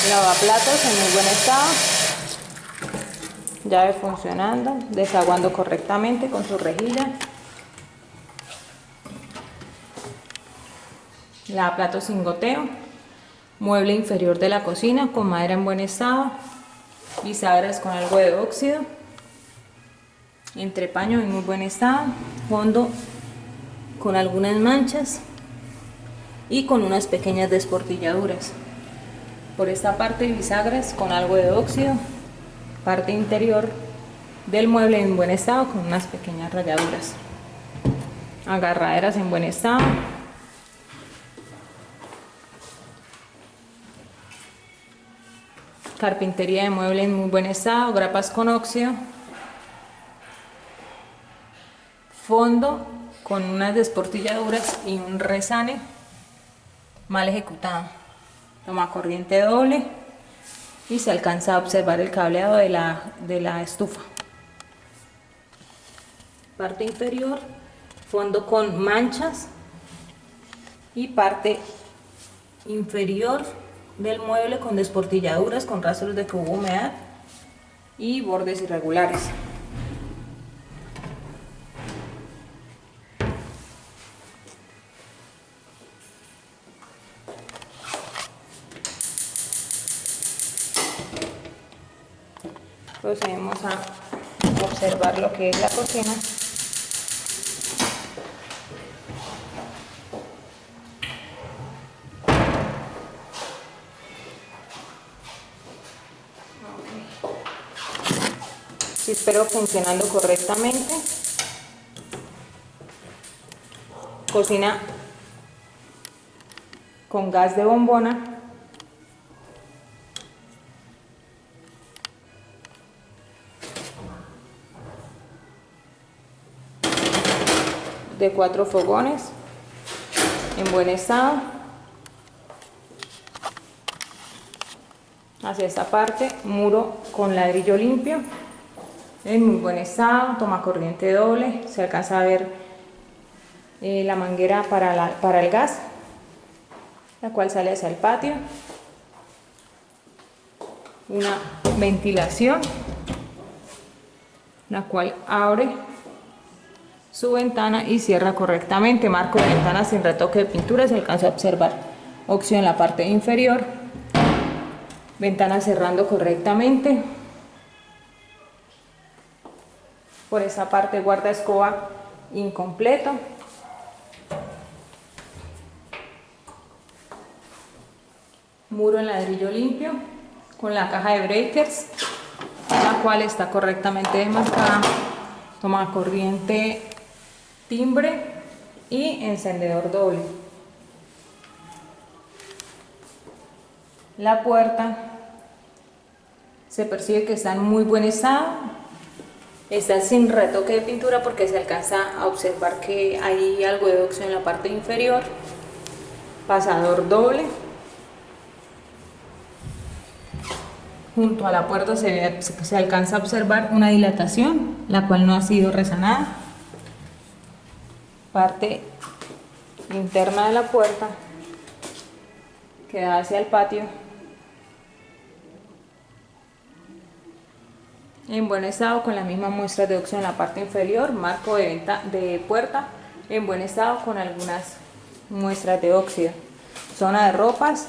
Lavaplatos en muy buen estado. Llave funcionando, desaguando correctamente con su rejilla. Lavaplatos sin goteo. Mueble inferior de la cocina con madera en buen estado. Bisagras con algo de óxido. Entrepaño en muy buen estado. Fondo con algunas manchas y con unas pequeñas desportilladuras. Por esta parte bisagras con algo de óxido. Parte interior del mueble en buen estado con unas pequeñas rayaduras. Agarraderas en buen estado. Carpintería de mueble en muy buen estado, grapas con óxido. Fondo con unas desportilladuras y un resane mal ejecutado. Toma corriente doble y se alcanza a observar el cableado de la estufa. Parte inferior, fondo con manchas y parte inferior del mueble con desportilladuras, con rastros de que hubo humedad y bordes irregulares. Procedemos a observar lo que es la cocina. Espero funcionando correctamente. Cocina con gas de bombona. De 4 fogones en buen estado. Hacia esta parte, muro con ladrillo limpio en muy buen estado, toma corriente doble, se alcanza a ver la manguera para el gas, la cual sale hacia el patio. Una ventilación, la cual abre su ventana y cierra correctamente. Marco de ventana sin retoque de pintura, se alcanza a observar óxido en la parte inferior. Ventana cerrando correctamente. Por esta parte guarda escoba incompleto. Muro en ladrillo limpio con la caja de breakers, la cual está correctamente demarcada. Toma corriente, timbre y encendedor doble. La puerta se percibe que está en muy buen estado. Está sin retoque de pintura porque se alcanza a observar que hay algo de óxido en la parte inferior. Pasador doble. Junto a la puerta se alcanza a observar una dilatación, la cual no ha sido resanada. Parte interna de la puerta que da hacia el patio. En buen estado con las mismas muestras de óxido en la parte inferior. Marco de puerta en buen estado con algunas muestras de óxido. Zona de ropas.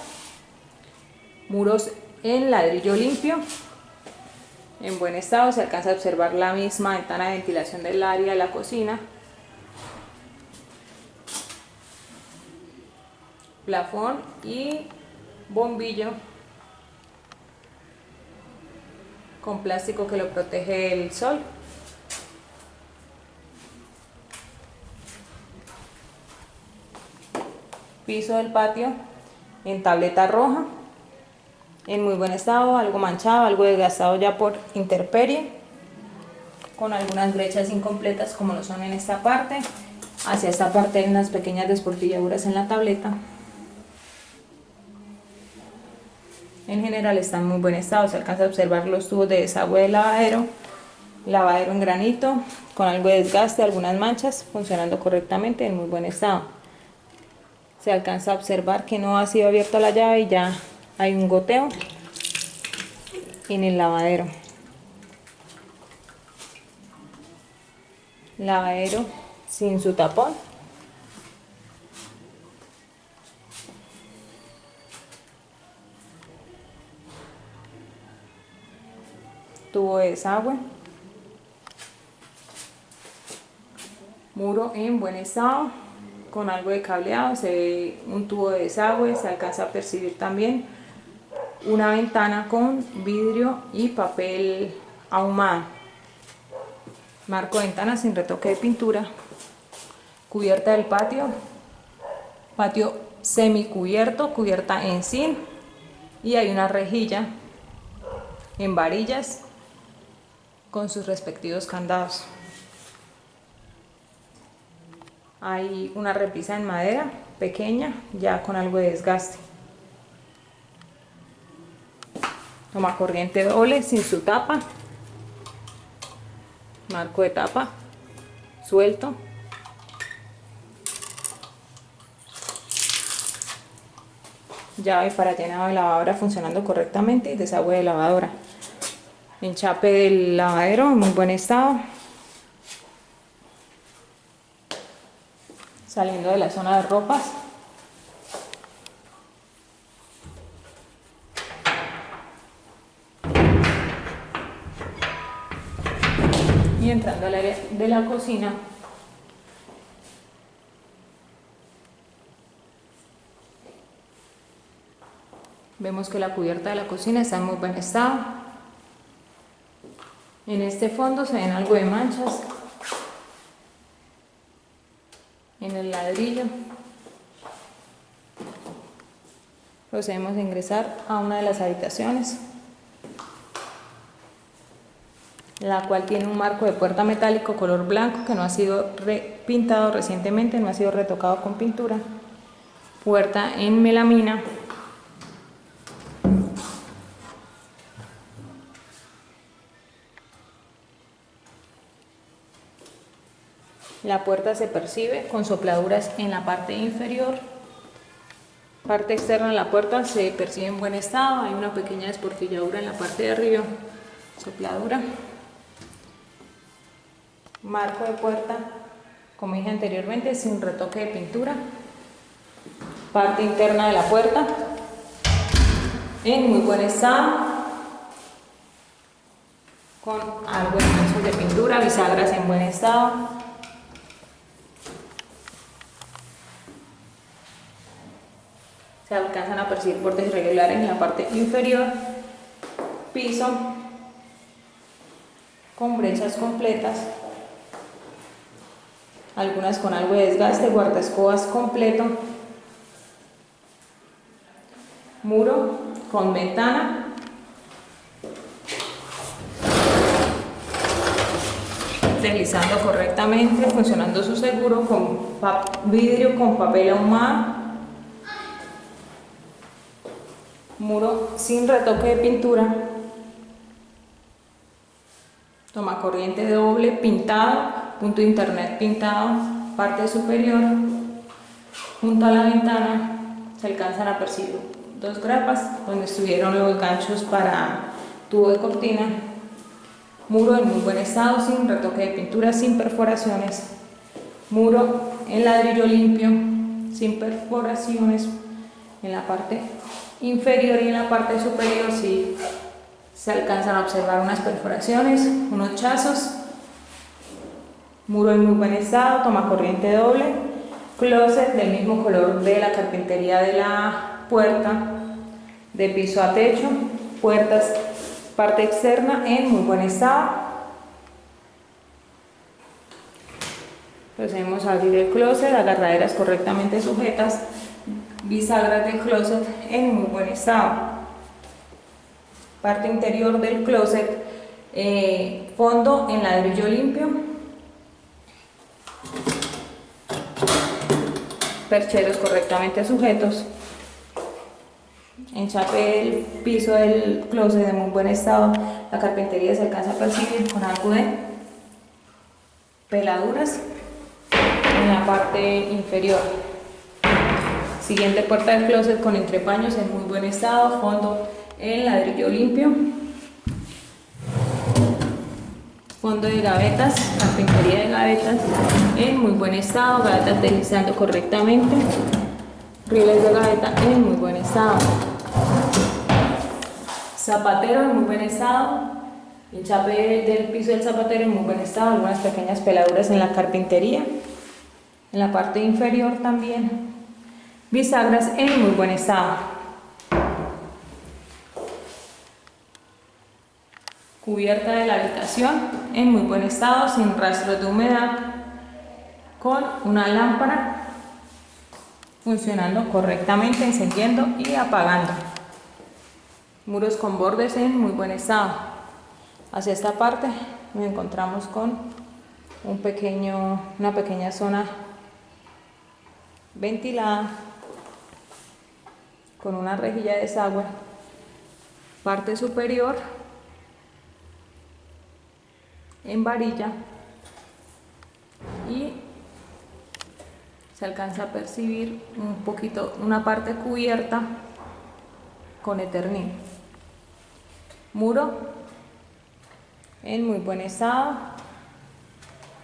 Muros en ladrillo limpio en buen estado, se alcanza a observar la misma ventana de ventilación del área de la cocina. Plafón y bombillo con plástico que lo protege del sol. Piso del patio en tableta roja, en muy buen estado, algo manchado, algo desgastado ya por intemperie, con algunas brechas incompletas como lo son en esta parte. Hacia esta parte hay unas pequeñas desportilladuras en la tableta. En general está en muy buen estado, se alcanza a observar los tubos de desagüe del lavadero, lavadero en granito, con algo de desgaste, algunas manchas, funcionando correctamente, en muy buen estado. Se alcanza a observar que no ha sido abierta la llave y ya hay un goteo en el lavadero. Lavadero sin su tapón. Tubo de desagüe. Muro en buen estado, con algo de cableado, se ve un tubo de desagüe, se alcanza a percibir también una ventana con vidrio y papel ahumado. Marco de ventana sin retoque de pintura. Cubierta del patio, patio semicubierto, cubierta en zinc, y hay una rejilla en varillas con sus respectivos candados. Hay una repisa en madera pequeña, ya con algo de desgaste. Toma corriente doble sin su tapa. Marco de tapa suelto. Llave para llenado de lavadora funcionando correctamente y desagüe de lavadora. Enchape del lavadero en muy buen estado. Saliendo de la zona de ropas. Y entrando al área de la cocina. Vemos que la cubierta de la cocina está en muy buen estado. En este fondo se ven algo de manchas en el ladrillo. Procedemos a ingresar a una de las habitaciones, la cual tiene un marco de puerta metálico color blanco que no ha sido pintado recientemente, no ha sido retocado con pintura. Puerta en melamina. La puerta se percibe con sopladuras en la parte inferior. Parte externa de la puerta se percibe en buen estado. Hay una pequeña desportilladura en la parte de arriba. Sopladura. Marco de puerta, como dije anteriormente, sin retoque de pintura. Parte interna de la puerta en muy buen estado, con algo de manchas de pintura. Bisagras en buen estado. Se alcanzan a percibir bordes irregulares en la parte inferior. Piso con brechas completas, algunas con algo de desgaste. Guardaescobas completo. Muro con ventana. Deslizando correctamente, funcionando su seguro, con vidrio con papel ahumado. Muro sin retoque de pintura. Toma corriente doble pintado, punto de internet pintado, parte superior. Junto a la ventana se alcanzan a percibir dos grapas donde estuvieron los ganchos para tubo de cortina. Muro en muy buen estado, sin retoque de pintura, sin perforaciones. Muro en ladrillo limpio, sin perforaciones. En la parte inferior y en la parte superior sí se alcanzan a observar unas perforaciones, unos chazos. Muro en muy buen estado, toma corriente doble. Closet del mismo color de la carpintería de la puerta, de piso a techo. Puertas, parte externa en muy buen estado. Procedemos a abrir el closet, agarraderas correctamente sujetas. Bisagras del closet en muy buen estado. Parte interior del closet, fondo en ladrillo limpio. Percheros correctamente sujetos. Enchape del piso del closet de muy buen estado. La carpintería se alcanza a percibir con algo de peladuras en la parte inferior. Siguiente puerta del closet con entrepaños en muy buen estado, fondo en ladrillo limpio. Fondo de gavetas, carpintería de gavetas en muy buen estado, gavetas deslizando correctamente, rieles de gaveta en muy buen estado, zapatero en muy buen estado, enchape del piso del zapatero en muy buen estado, algunas pequeñas peladuras en la carpintería, en la parte inferior también, bisagras en muy buen estado. Cubierta de la habitación en muy buen estado, sin rastros de humedad, con una lámpara funcionando correctamente, encendiendo y apagando. Muros con bordes en muy buen estado. Hacia esta parte nos encontramos con una pequeña zona ventilada, con una rejilla de desagüe. Parte superior en varilla y se alcanza a percibir un poquito una parte cubierta con eternil. Muro en muy buen estado,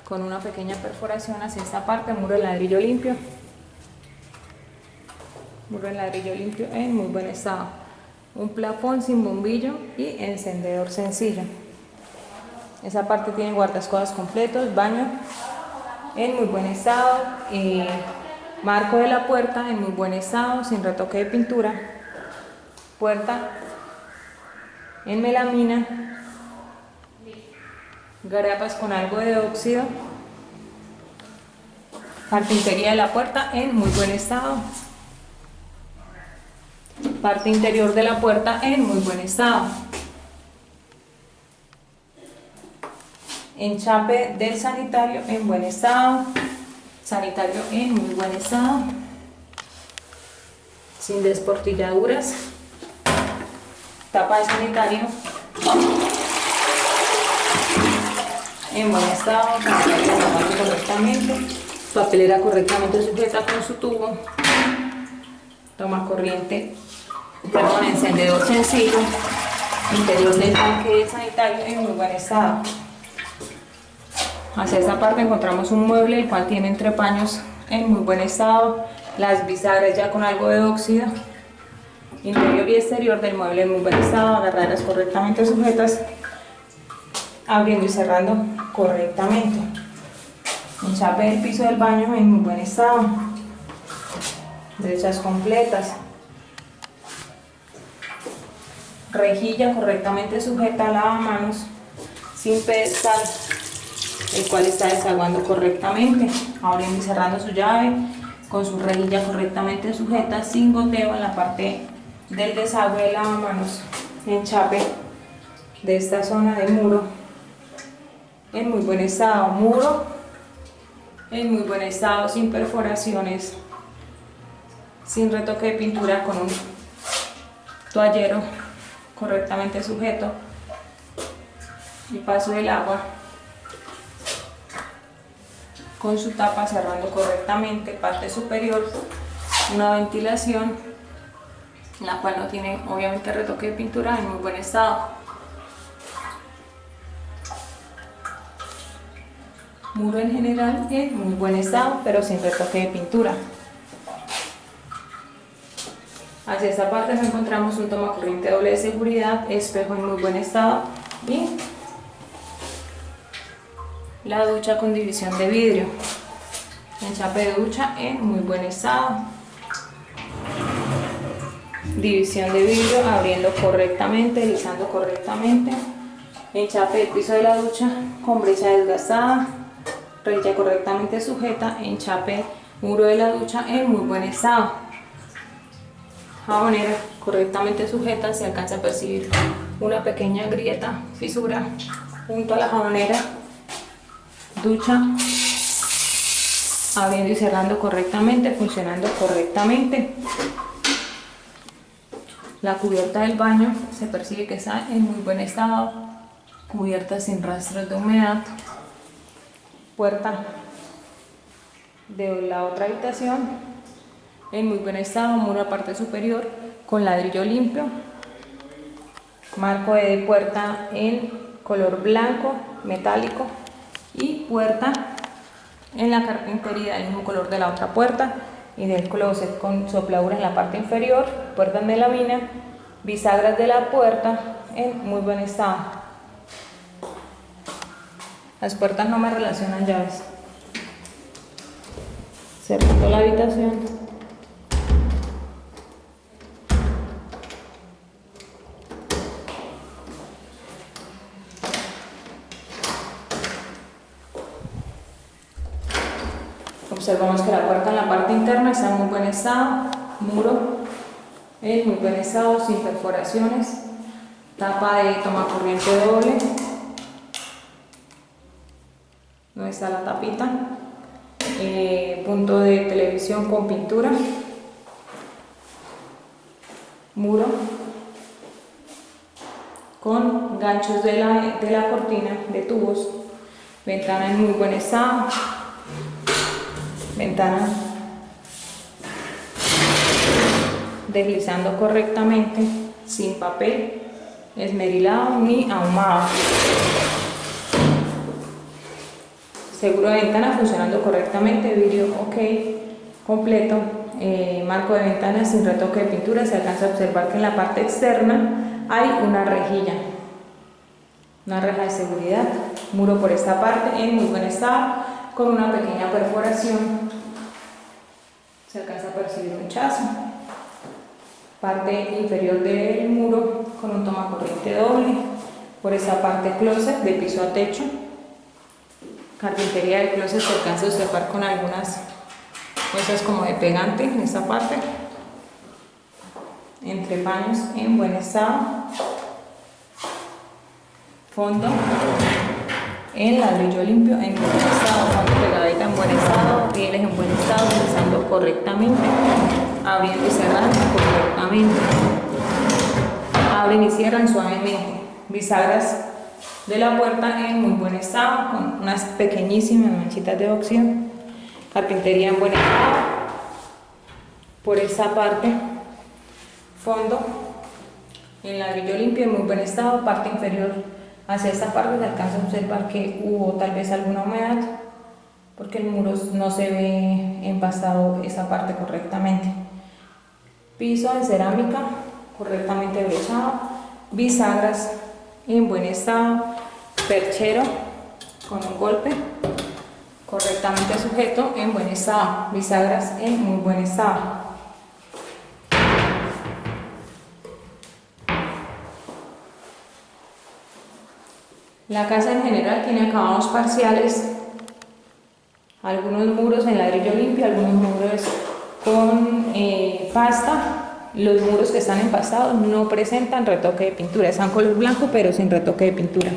con una pequeña perforación hacia esta parte, muro de ladrillo limpio. Muro de ladrillo limpio en muy buen estado. Un plafón sin bombillo y encendedor sencillo. Esa parte tiene guardascobas completos, baño en muy buen estado, marco de la puerta en muy buen estado, sin retoque de pintura, puerta en melamina, garapas con algo de óxido, carpintería de la puerta en muy buen estado, parte interior de la puerta en muy buen estado. Enchape del sanitario en buen estado, sanitario en muy buen estado, sin desportilladuras, tapa de sanitario en buen estado, correctamente, papelera correctamente sujeta con su tubo, toma corriente, perdón, encendedor sencillo, interior del tanque sanitario en muy buen estado. Hacia esta parte encontramos un mueble el cual tiene entrepaños en muy buen estado, las bisagras ya con algo de óxido, interior y exterior del mueble en muy buen estado, agarradas correctamente sujetas, abriendo y cerrando correctamente. Enchape del piso del baño en muy buen estado, derechas completas, rejilla correctamente sujeta, lavamanos sin pedestal, el cual está desaguando correctamente, abriendo y cerrando su llave, con su rejilla correctamente sujeta, sin goteo en la parte del desagüe de lavamanos, enchape de esta zona de muro en muy buen estado, muro en muy buen estado, sin perforaciones, sin retoque de pintura, con un toallero correctamente sujeto y paso del agua con su tapa cerrando correctamente, parte superior, una ventilación, la cual no tiene obviamente retoque de pintura, en muy buen estado. Muro en general en muy buen estado, pero sin retoque de pintura. Hacia esta parte nos encontramos un tomacorriente doble de seguridad, espejo en muy buen estado y la ducha con división de vidrio, enchape de ducha en muy buen estado, división de vidrio abriendo correctamente, deslizando correctamente, enchape del piso de la ducha con brecha desgastada, rejilla correctamente sujeta, enchape muro de la ducha en muy buen estado, jabonera correctamente sujeta, se alcanza a percibir una pequeña grieta, fisura junto a la jabonera, ducha abriendo y cerrando correctamente, funcionando correctamente. La cubierta del baño se percibe que está en muy buen estado, cubierta sin rastros de humedad, puerta de la otra habitación en muy buen estado, muro a parte superior con ladrillo limpio, marco de puerta color blanco metálico, y puerta en la carpintería del mismo color de la otra puerta y del closet, con sopladuras en la parte inferior, puerta en melamina, bisagras de la puerta en muy buen estado. Las puertas no me relacionan llaves. Cerrando la habitación. Observamos que la puerta en la parte interna está en muy buen estado, muro en muy buen estado, sin perforaciones, tapa de tomacorriente doble, no está la tapita, punto de televisión con pintura, muro con ganchos de la cortina de tubos, ventana en muy buen estado, ventana deslizando correctamente, sin papel esmerilado ni ahumado. Seguro de ventana funcionando correctamente, vidrio ok, completo, marco de ventana sin retoque de pintura. Se alcanza a observar que en la parte externa hay una rejilla, una reja de seguridad, muro por esta parte en muy buen estado, con una pequeña perforación, se alcanza a percibir un chazo. Parte inferior del muro con un tomacorriente doble, por esa parte closet de piso a techo, carpintería del closet se alcanza a observar con algunas cosas como de pegante en esta parte, entre paños en buen estado, fondo en ladrillo limpio en buen estado, fondo pegadita en buen estado, rieles en buen estado, utilizando correctamente, abriendo y cerrando correctamente, abren y cierran suavemente, bisagras de la puerta en muy buen estado, con unas pequeñísimas manchitas de óxido, carpintería en buen estado, por esa parte, fondo en ladrillo limpio en muy buen estado, parte inferior hacia esta parte se alcanza a observar que hubo tal vez alguna humedad, porque el muro no se ve empastado esa parte correctamente. Piso en cerámica correctamente brechado, bisagras en buen estado, perchero con un golpe correctamente sujeto en buen estado, bisagras en muy buen estado. La casa en general tiene acabados parciales, algunos muros en ladrillo limpio, algunos muros con pasta. Los muros que están empastados no presentan retoque de pintura, están color blanco pero sin retoque de pintura.